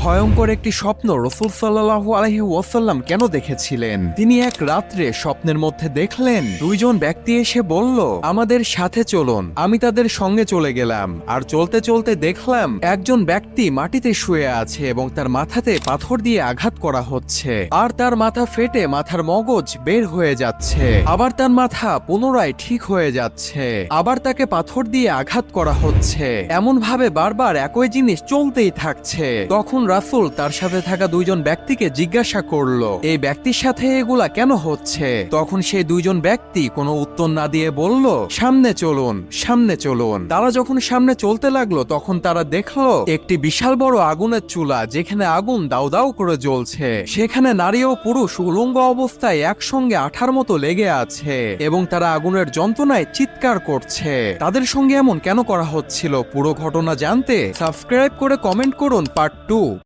ভয়ঙ্কর একটি স্বপ্ন রাসূল সাল্লাল্লাহু আলাইহি ওয়াসাল্লাম কেন দেখেছিলেন? তিনি এক রাত্রে স্বপ্নের মধ্যে দেখলেন দুইজন ব্যক্তি এসে বলল, আমাদের সাথে চলুন। আমি তাদের সঙ্গে চলে গেলাম, আর চলতে চলতে দেখলাম একজন ব্যক্তি মাটিতে শুয়ে আছে এবং তার মাথাতে পাথর দিয়ে আঘাত করা হচ্ছে, আর তার মাথা ফেটে মাথার মগজ বের হয়ে যাচ্ছে, আবার তার মাথা পুনরায় ঠিক হয়ে যাচ্ছে, আবার তাকে পাথর দিয়ে আঘাত করা হচ্ছে। এমন ভাবে বারবার একই জিনিস চলতেই থাকছে। তখন রাসূল তার সাথে থাকা দুইজন ব্যক্তিকে জিজ্ঞাসা করলো, এই ব্যক্তির সাথে এগুলা কেন হচ্ছে? তখন সেই দুইজন ব্যক্তি কোনো উত্তর না দিয়ে বলল, সামনে চলুন, সামনে চলুন। তারা যখন সামনে চলতে লাগলো তখন তারা দেখলো একটি বিশাল বড় আগুনের চুলা, যেখানে আগুন দাউ দাউ করে জ্বলছে। সেখানে নারী ও পুরুষ উলঙ্গ অবস্থায় একসঙ্গে আঠার মতো লেগে আছে এবং তারা আগুনের যন্ত্রণায় চিৎকার করছে। তাদের সঙ্গে এমন কেন করা হচ্ছিল? পুরো ঘটনা জানতে সাবস্ক্রাইব করে কমেন্ট করুন পার্ট 2।